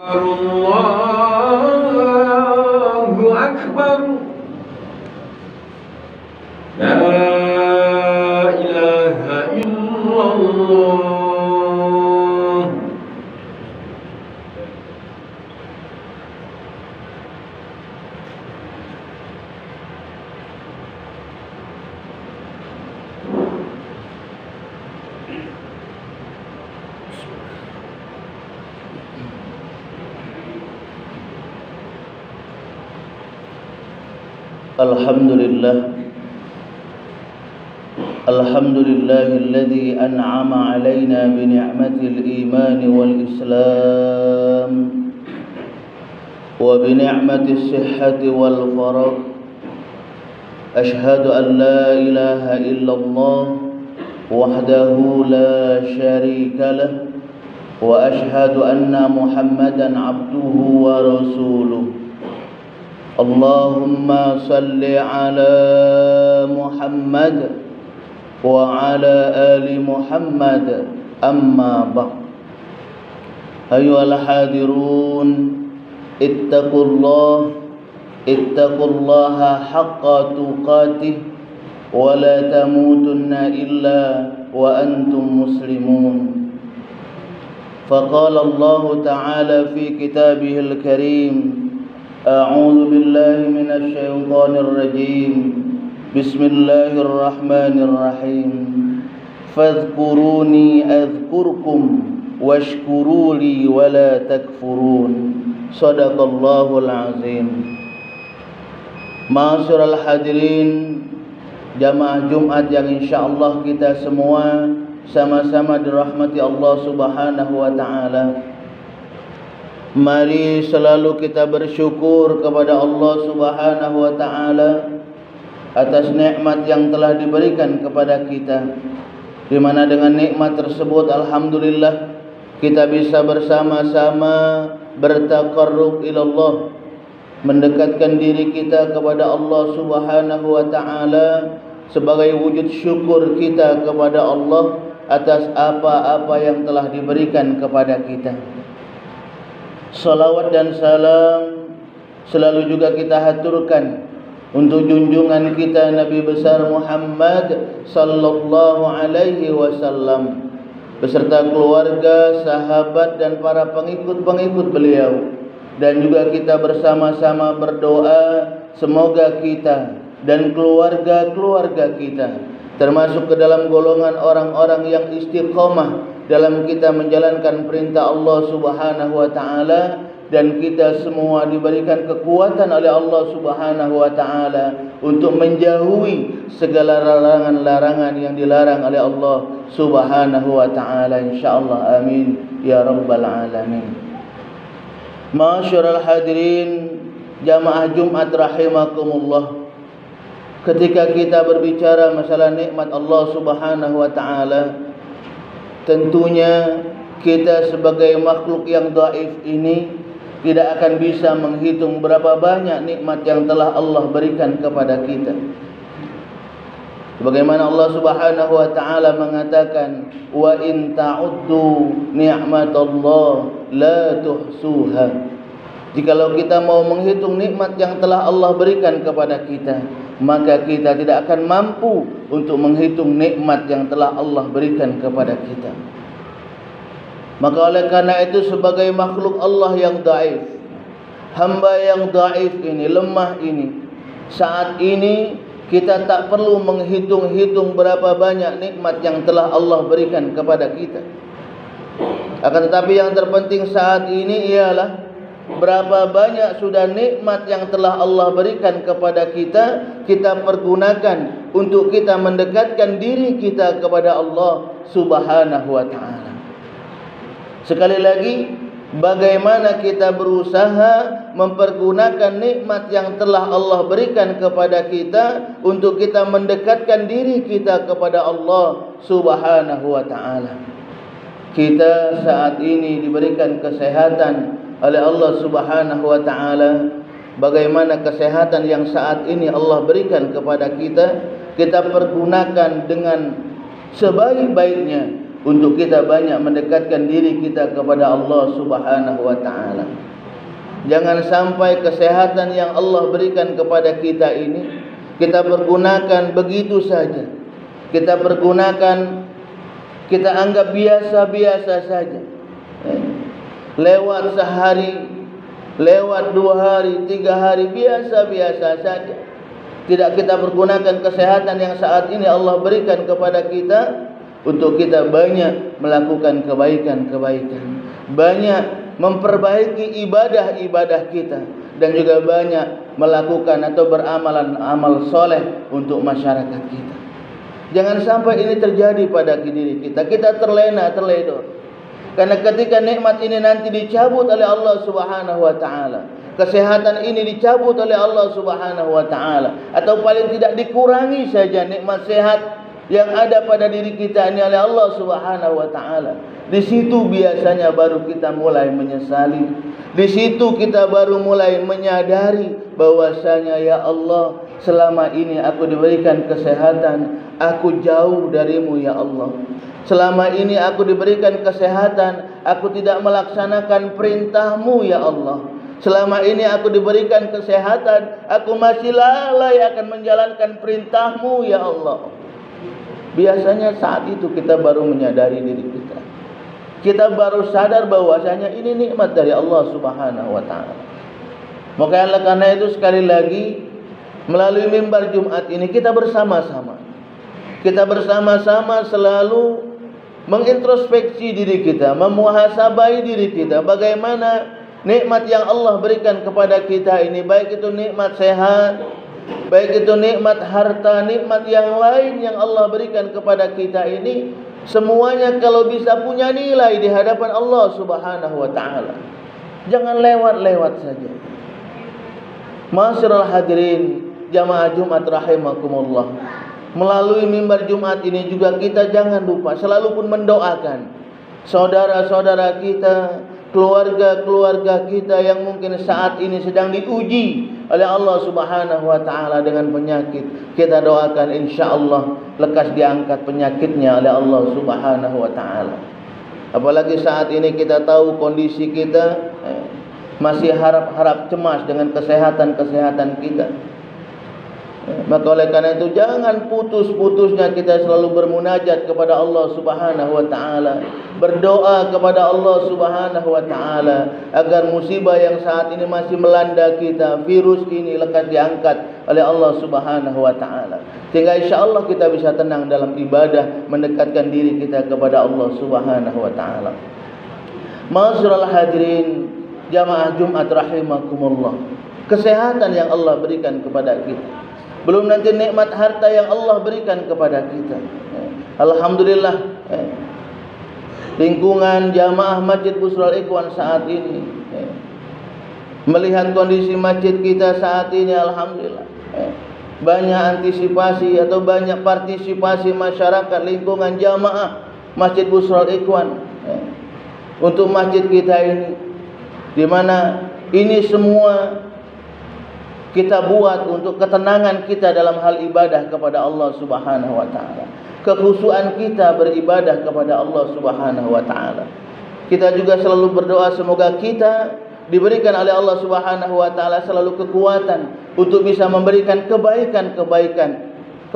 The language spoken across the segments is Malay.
Allahu Akbar. La ilaha illallah. الحمد لله الذي أنعم علينا بنعمة الإيمان والإسلام وبنعمة الصحة والفراغ. أشهد أن لا إله إلا الله وحده لا شريك له وأشهد أن محمدا عبده ورسوله. اللهم صل على محمد وعلى آل محمد. أما بعد. أيها الحاضرون، اتقوا الله حق تقاته ولا تموتن إلا وأنتم مسلمون. فقال الله تعالى في كتابه الكريم: أعوذ بالله من الشيطان الرجيم. بسم الله الرحمن الرحيم. فاذكروني أذكركم واشكروا لي ولا تكفرون. صدق الله العظيم. Ma'asyiral hadirin, jamaah Jumat yang insyaallah kita semua sama-sama dirahmati Allah Subhanahu wa taala. Mari selalu kita bersyukur kepada Allah Subhanahu wa taala atas nikmat yang telah diberikan kepada kita, di mana dengan nikmat tersebut alhamdulillah kita bisa bersama-sama bertaqarrub ilallah, mendekatkan diri kita kepada Allah Subhanahu wa taala sebagai wujud syukur kita kepada Allah atas apa-apa yang telah diberikan kepada kita. Salawat dan salam selalu juga kita haturkan untuk junjungan kita Nabi besar Muhammad sallallahu alaihi wasallam beserta keluarga, sahabat dan para pengikut-pengikut beliau. Dan juga kita bersama-sama berdoa semoga kita dan keluarga-keluarga kita termasuk ke dalam golongan orang-orang yang istiqomah dalam kita menjalankan perintah Allah Subhanahu wa taala, dan kita semua diberikan kekuatan oleh Allah Subhanahu wa taala untuk menjauhi segala larangan-larangan yang dilarang oleh Allah Subhanahu wa taala, insyaallah. Amin ya rabbal alamin. Ma'asyiral hadirin, jamaah Jumat rahimakumullah. Ketika kita berbicara masalah nikmat Allah Subhanahu wa taala, tentunya kita sebagai makhluk yang dhaif ini tidak akan bisa menghitung berapa banyak nikmat yang telah Allah berikan kepada kita. Sebagaimana Allah Subhanahu wa taala mengatakan, wa in ta'uddu ni'matallah la tuhsuha. Jikalau kita mau menghitung nikmat yang telah Allah berikan kepada kita, maka kita tidak akan mampu untuk menghitung nikmat yang telah Allah berikan kepada kita. Maka oleh karena itu, sebagai makhluk Allah yang dhaif, hamba yang dhaif ini, lemah ini, saat ini kita tak perlu menghitung-hitung berapa banyak nikmat yang telah Allah berikan kepada kita. Akan tetapi yang terpenting saat ini ialah berapa banyak sudah nikmat yang telah Allah berikan kepada kita, kita pergunakan untuk kita mendekatkan diri kita kepada Allah Subhanahu wa taala. Sekali lagi, bagaimana kita berusaha mempergunakan nikmat yang telah Allah berikan kepada kita untuk kita mendekatkan diri kita kepada Allah Subhanahu wa taala. Kita saat ini diberikan kesehatan oleh Allah Subhanahu wa taala. Bagaimana kesehatan yang saat ini Allah berikan kepada kita, kita pergunakan dengan sebaik-baiknya untuk kita banyak mendekatkan diri kita kepada Allah Subhanahu wa taala. Jangan sampai kesehatan yang Allah berikan kepada kita ini kita pergunakan begitu saja. Kita pergunakan, kita anggap biasa-biasa saja. Lewat sehari, lewat 2 hari, 3 hari, biasa-biasa saja. Tidak kita pergunakan kesehatan yang saat ini Allah berikan kepada kita untuk kita banyak melakukan kebaikan-kebaikan, banyak memperbaiki ibadah-ibadah kita, dan juga banyak melakukan atau beramalan amal soleh untuk masyarakat kita. Jangan sampai ini terjadi pada diri kita. Kita terlena, terledor. Karena ketika nikmat ini nanti dicabut oleh Allah Subhanahu wa taala, kesehatan ini dicabut oleh Allah Subhanahu wa taala, atau paling tidak dikurangi saja nikmat sehat yang ada pada diri kita ini oleh Allah Subhanahu wa taala, di situ biasanya baru kita mulai menyesali. Di situ kita baru mulai menyadari bahwasanya, ya Allah, selama ini aku diberikan kesehatan, aku jauh darimu ya Allah. Selama ini aku diberikan kesehatan, aku tidak melaksanakan perintahmu ya Allah. Selama ini aku diberikan kesehatan, aku masih lalai akan menjalankan perintahmu ya Allah. Biasanya saat itu kita baru menyadari diri kita. Kita baru sadar bahwasanya ini nikmat dari Allah Subhanahu wa taala. Maka oleh karena itu sekali lagi melalui mimbar Jumat ini kita bersama-sama selalu mengintrospeksi diri kita, memuhasabai diri kita, bagaimana nikmat yang Allah berikan kepada kita ini, baik itu nikmat sehat, baik itu nikmat harta, nikmat yang lain yang Allah berikan kepada kita ini, semuanya kalau bisa punya nilai di hadapan Allah Subhanahu wa taala. Jangan lewat-lewat saja. Ma'asyiral hadirin jamaah Jumat rahimakumullah. Melalui mimbar Jumat ini juga kita jangan lupa selalu pun mendoakan saudara-saudara kita, keluarga-keluarga kita yang mungkin saat ini sedang diuji oleh Allah Subhanahu wa taala dengan penyakit. Kita doakan insyaallah lekas diangkat penyakitnya oleh Allah Subhanahu wa taala. Apalagi saat ini kita tahu kondisi kita masih harap-harap cemas dengan kesehatan kita. Maka oleh karena itu jangan putus-putusnya kita selalu bermunajat kepada Allah Subhanahu wa taala, berdoa kepada Allah Subhanahu wa taala agar musibah yang saat ini masih melanda kita, virus ini lekas diangkat oleh Allah Subhanahu wa taala, sehingga insyaallah kita bisa tenang dalam ibadah, mendekatkan diri kita kepada Allah Subhanahu wa taala. Ma'asyiral hadirin jamaah Jumat rahimakumullah. Kesehatan yang Allah berikan kepada kita, belum nanti nikmat harta yang Allah berikan kepada kita. Alhamdulillah, lingkungan jamaah Masjid Busrul Ikhwan saat ini, melihat kondisi masjid kita saat ini, alhamdulillah, banyak antisipasi atau banyak partisipasi masyarakat lingkungan jamaah Masjid Busrul Ikhwan untuk masjid kita ini, di mana ini semua kita buat untuk ketenangan kita dalam hal ibadah kepada Allah Subhanahu wa taala, kekhusyuan kita beribadah kepada Allah Subhanahu wa taala. Kita juga selalu berdoa semoga kita diberikan oleh Allah Subhanahu wa taala selalu kekuatan untuk bisa memberikan kebaikan-kebaikan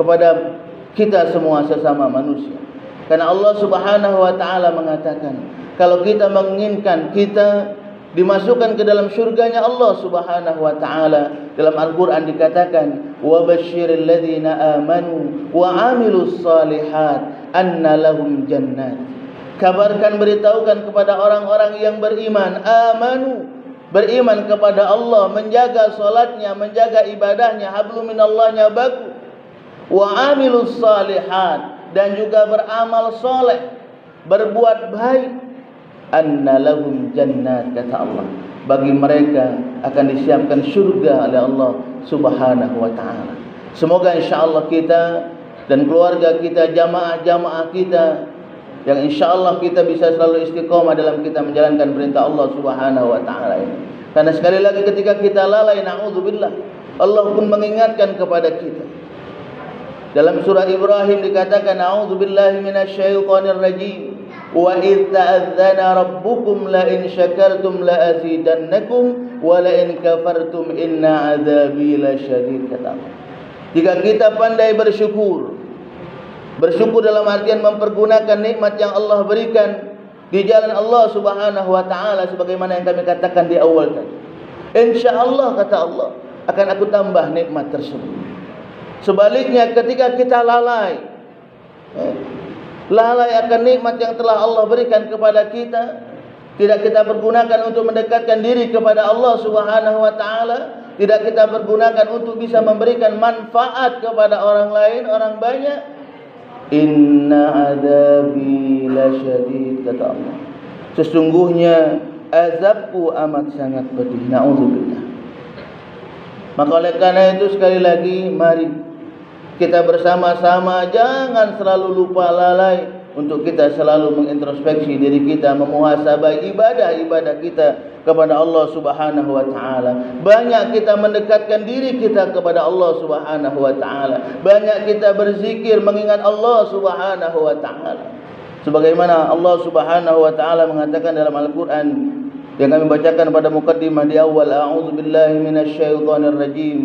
kepada kita semua sesama manusia. Karena Allah Subhanahu wa taala mengatakan, kalau kita menginginkan kita dimasukkan ke dalam syurganya Allah Subhanahu wa taala, dalam Al-Qur'an dikatakan, wa basyiril ladzina amanu wa 'amilus shalihat anna lahum jannat. Kabarkan, beritahukan kepada orang-orang yang beriman, amanu, beriman kepada Allah, menjaga salatnya, menjaga ibadahnya, hablum minallahnya baku, wa 'amilus shalihat, dan juga beramal soleh, berbuat baik, anna lahum jannat, kata Allah, bagi mereka akan disiapkan syurga oleh Allah Subhanahu wa taala. Semoga insyaallah kita dan keluarga kita, jamaah-jamaah kita, yang insyaallah kita bisa selalu istiqomah dalam kita menjalankan perintah Allah Subhanahu wa taala ini. Karena sekali lagi ketika kita lalai, na'udzubillah, Allah pun mengingatkan kepada kita. Dalam surah Ibrahim dikatakan, a'udzubillahi minasyaitonir rajim. Wa idz ta'adzana rabbukum la in syakartum la azidannakum wa la in kafartum inna 'adzabi lasyadid, kata Allah. Jika kita pandai bersyukur, bersyukur dalam artian mempergunakan nikmat yang Allah berikan di jalan Allah Subhanahu wa taala sebagaimana yang kami katakan di awal tadi. Insyaallah, kata Allah, akan aku tambah nikmat tersebut. Sebaliknya ketika kita lalai akan nikmat yang telah Allah berikan kepada kita, tidak kita pergunakan untuk mendekatkan diri kepada Allah Subhanahu wa taala, tidak kita pergunakan untuk bisa memberikan manfaat kepada orang lain, orang banyak, inna adzabi lasyadid, kata Allah, sesungguhnya azabku amat sangat pedih. Na'udzubillah. Maka oleh karena itu sekali lagi mari kita bersama-sama jangan selalu lupa lalai untuk kita selalu mengintrospeksi diri kita, memuhasabah ibadah-ibadah kita kepada Allah Subhanahu wa taala. Banyak kita mendekatkan diri kita kepada Allah Subhanahu wa taala. Banyak kita berzikir mengingat Allah Subhanahu wa taala. Sebagaimana Allah Subhanahu wa taala mengatakan dalam Al-Qur'an yang kami bacakan pada mukaddimah di awal, a'udzubillahi minasyaitonir rajim,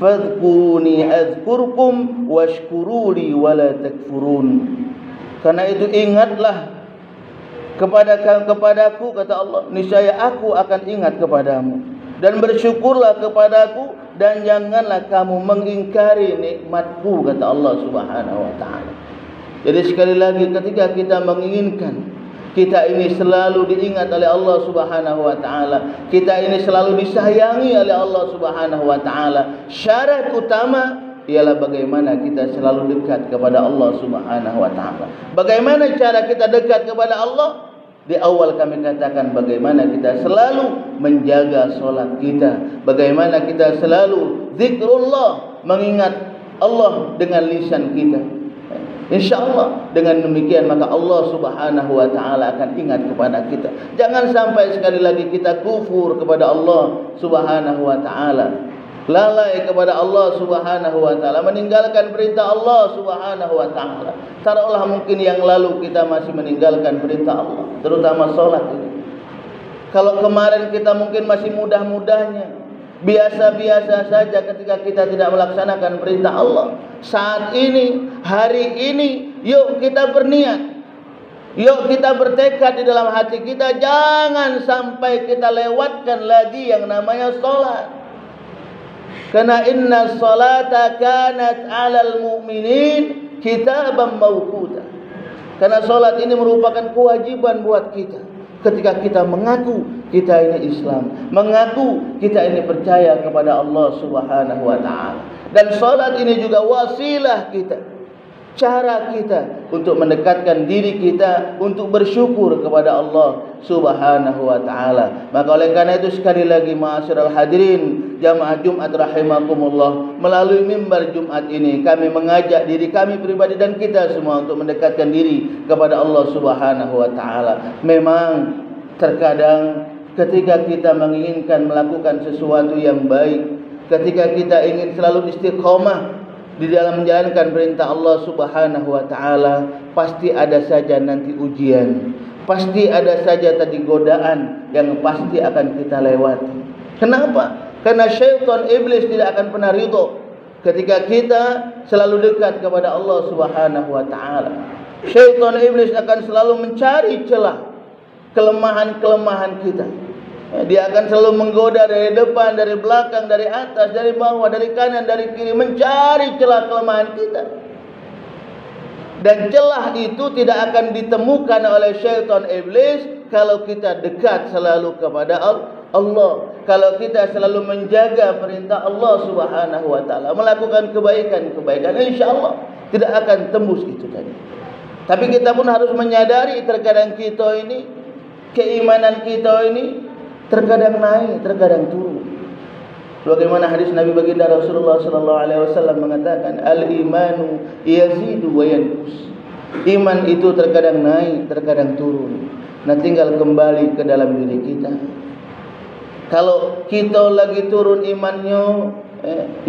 fadhkuruni azkurkum washkuruli wala takfurun. Karena itu ingatlah kepadaku, kata Allah, niscaya aku akan ingat kepadamu, dan bersyukurlah kepadaku dan janganlah kamu mengingkari nikmatku, kata Allah Subhanahu wa taala. Jadi sekali lagi ketika kita menginginkan kita ini selalu diingat oleh Allah Subhanahu wa taala, kita ini selalu disayangi oleh Allah Subhanahu wa taala, syarat utama ialah bagaimana kita selalu dekat kepada Allah Subhanahu wa taala. Bagaimana cara kita dekat kepada Allah? Di awal kami katakan bagaimana kita selalu menjaga solat kita, bagaimana kita selalu zikrullah, mengingat Allah dengan lisan kita. InsyaAllah dengan demikian maka Allah Subhanahu wa ta'ala akan ingat kepada kita. Jangan sampai sekali lagi kita kufur kepada Allah Subhanahu wa ta'ala, lalai kepada Allah Subhanahu wa ta'ala, meninggalkan perintah Allah Subhanahu wa ta'ala. Taruhlah mungkin yang lalu kita masih meninggalkan perintah Allah, terutama solat ini. Kalau kemarin kita mungkin masih mudah-mudahnya, biasa-biasa saja ketika kita tidak melaksanakan perintah Allah. Saat ini, hari ini, yuk kita berniat, yuk kita bertekad di dalam hati kita, jangan sampai kita lewatkan lagi yang namanya solat. Karena inna salata kanat 'alal mu'minin kitaban mawquta. Karena solat ini merupakan kewajiban buat kita. Ketika kita mengaku kita ini Islam, mengaku kita ini percaya kepada Allah Subhanahu wa ta'ala. Dan salat ini juga wasilah kita, cara kita untuk mendekatkan diri kita untuk bersyukur kepada Allah Subhanahu wa ta'ala. Maka oleh karena itu sekali lagi ma'asyiral hadirin jamaah Jumat rahimakumullah, melalui mimbar Jumat ini kami mengajak diri kami pribadi dan kita semua untuk mendekatkan diri kepada Allah Subhanahu wa ta'ala. Memang terkadang ketika kita menginginkan melakukan sesuatu yang baik, ketika kita ingin selalu istiqomah di dalam menjalankan perintah Allah Subhanahu wa ta'ala, pasti ada saja nanti ujian, pasti ada saja tadi godaan yang pasti akan kita lewati. Kenapa? Karena syaitan iblis tidak akan pernah ridho ketika kita selalu dekat kepada Allah Subhanahu wa ta'ala. Syaitan iblis akan selalu mencari celah kelemahan-kelemahan kita. Dia akan selalu menggoda dari depan, dari belakang, dari atas, dari bawah, dari kanan, dari kiri, mencari celah kelemahan kita. Dan celah itu tidak akan ditemukan oleh syaitan iblis kalau kita dekat selalu kepada Allah, kalau kita selalu menjaga perintah Allah Subhanahu wa ta'ala, melakukan kebaikan-kebaikan, insyaAllah tidak akan tembus itu tadi. Tapi kita pun harus menyadari terkadang kita ini, keimanan kita ini terkadang naik, terkadang turun. Bagaimana hadis Nabi baginda Rasulullah sallallahu alaihi wasallam mengatakan, al-imanu yazidu wa yanqus. Iman itu terkadang naik, terkadang turun. Nah, tinggal kembali ke dalam diri kita. Kalau kita lagi turun imannya,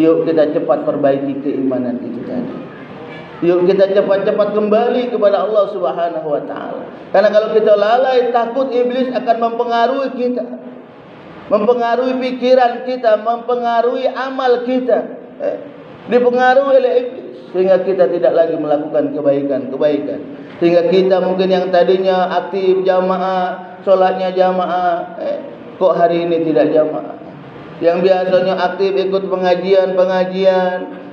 yuk kita cepat perbaiki keimanan itu tadi. Yuk kita cepat-cepat kembali kepada Allah Subhanahu wa taala. Karena kalau kita lalai, takut iblis akan mempengaruhi kita. Mempengaruhi pikiran kita, mempengaruhi amal kita. Dipengaruhi oleh iblis sehingga kita tidak lagi melakukan kebaikan. Sehingga kita mungkin yang tadinya aktif jamaah, sholatnya jamaah, kok hari ini tidak jamaah. Yang biasanya aktif ikut pengajian,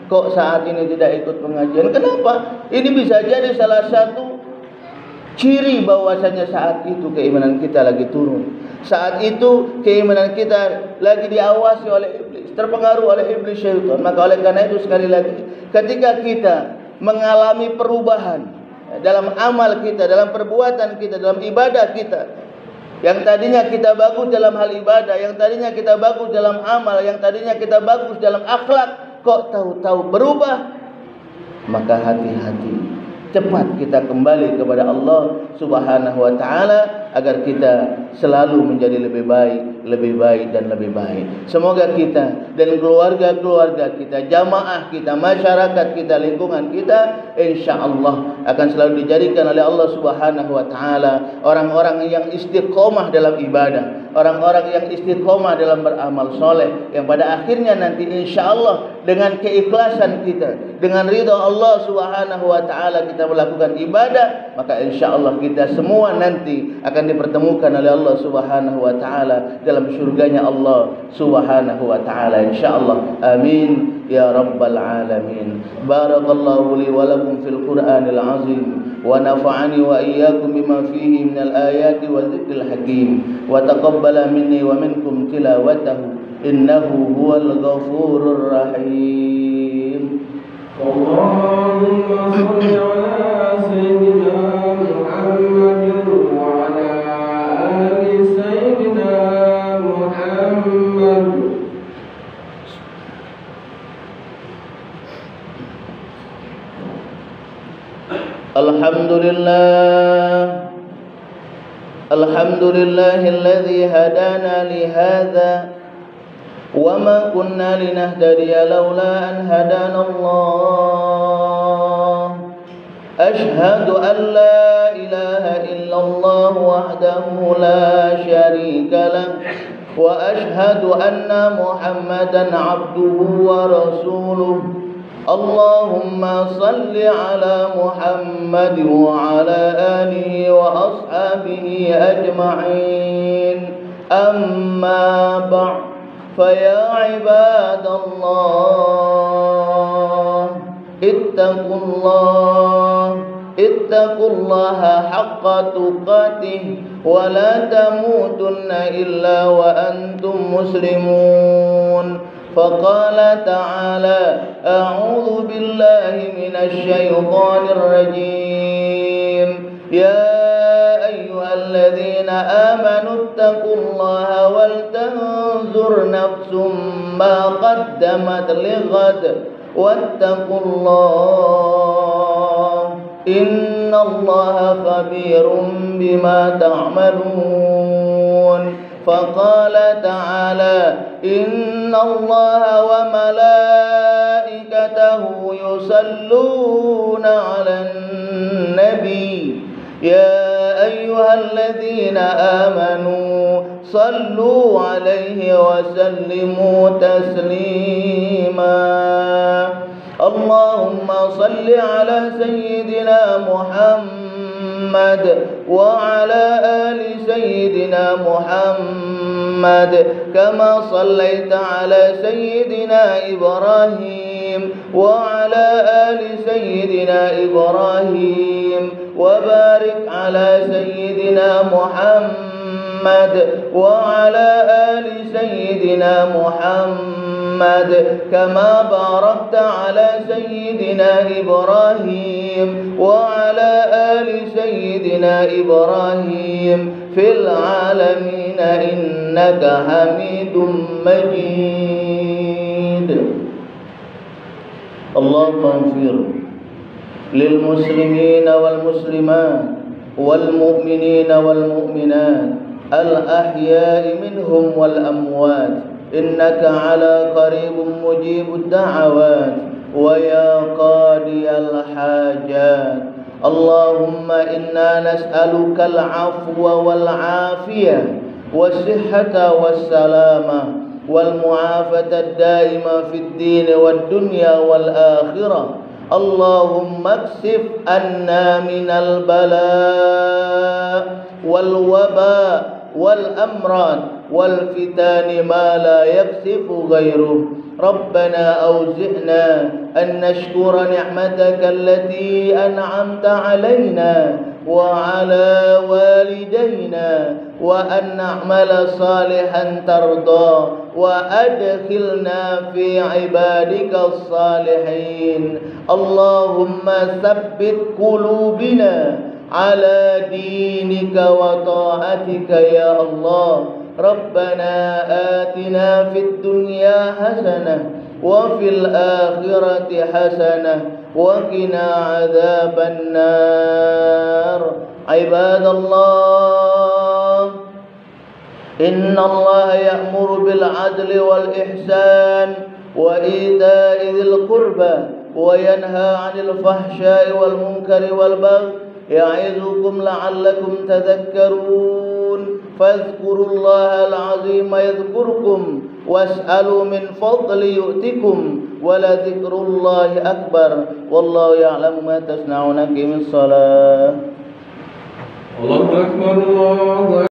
kok saat ini tidak ikut pengajian. Kenapa? Ini bisa jadi salah satu ciri bahwasanya saat itu keimanan kita lagi turun. Saat itu keimanan kita lagi diawasi oleh iblis, terpengaruh oleh iblis syaitan. Maka oleh karena itu sekali lagi, ketika kita mengalami perubahan dalam amal kita, dalam perbuatan kita, dalam ibadah kita, yang tadinya kita bagus dalam hal ibadah, yang tadinya kita bagus dalam amal, yang tadinya kita bagus dalam akhlak, kok tahu-tahu berubah, maka hati-hati, cepat kita kembali kepada Allah Subhanahu wa taala agar kita selalu menjadi lebih baik dan lebih baik. Semoga kita dan keluarga-keluarga kita, jamaah kita, masyarakat kita, lingkungan kita insyaallah akan selalu dijadikan oleh Allah Subhanahu wa taala orang-orang yang istiqomah dalam ibadah, orang-orang yang istiqomah dalam beramal soleh, yang pada akhirnya nanti insyaallah dengan keikhlasan kita, dengan ridha Allah Subhanahu wa taala kita melakukan ibadah, maka insyaallah kita semua nanti akan dipertemukan oleh Allah Subhanahu wa taala dalam surganya Allah Subhanahu wa taala insyaallah. Amin ya rabbal alamin. Barakallahu li wa lakum fil Qur'anil azim wa nafa'ani wa iyyakum bima fihi minal ayati wa dzikril hakim wa taqabbala minni wa minkum tilawatahu innahu huwal ghafurur rahim. Allahumma shalli ala sayyidina Muhammadin wa ala ali sayyidina Muhammad. Alhamdulillahilladzi hadana li hadza wa ma kunna linahtadiya laula an hadana Allah. Ashhadu an la ilaha illallah wahdahu la syarika lah wa ashhadu anna Muhammadan abduhu wa rasuluh. Allahumma salli ala Muhammad wa ala alihi wa ashabihi ajma'in. Amma ba'd. فيا عباد الله اتقوا الله حق تقاته ولا تموتن إلا وأنتم مسلمون. فقال تعالى أعوذ بالله من الشيطان الرجيم يا أيها الذين آمنوا اتقوا الله ولتنظر نفس ما قدمت لغد واتقوا الله إن الله خبير بما تعملون. فقال تعالى إن الله وملائكته يصلون على النبي يا أيها الذين آمنوا صلوا عليه وسلموا تسليما. اللهم صل على سيدنا محمد وعلى آل سيدنا محمد كما صليت على سيدنا إبراهيم وعلى آل سيدنا إبراهيم وبارك على سيدنا محمد وعلى آل سيدنا محمد كما باركت على سيدنا إبراهيم وعلى آل سيدنا إبراهيم في العالمين إنك حميد مجيد. اللهم اغفر للمسلمين والمسلمات والمؤمنين والمؤمنات الأحياء منهم والأموات إنك على قريب مجيب الدعوات. ويا قاضي الحاجات. اللهم إنا نسألك العفو والعافية والصحة والسلامة والمعافاة الدائمة في الدين والدنيا والآخرة. اللهم اكشف عنا من البلاء والوباء والأمراض والفتن ما لا يكشف غيره. ربنا أوزعنا أن نشكر نعمتك التي أنعمت علينا وعلى والدينا وأن نعمل صالحا ترضى وأدخلنا في عبادك الصالحين. اللهم ثبت قلوبنا على دينك وطاعتك يا الله. ربنا آتنا في الدنيا حسنة وفي الآخرة حسنة وقنا عذاب النار. عباد الله، إن الله يأمر بالعدل والإحسان وإيتاء ذي القربى وينهى عن الفحشاء والمنكر والبغي يعظكم لعلكم تذكرون. فاذكروا الله العظيم يذكركم واسألوا من فضل يؤتكم ولذكر الله أكبر والله يعلم ما تصنعون. أقم الصلاة. الله أكبر الله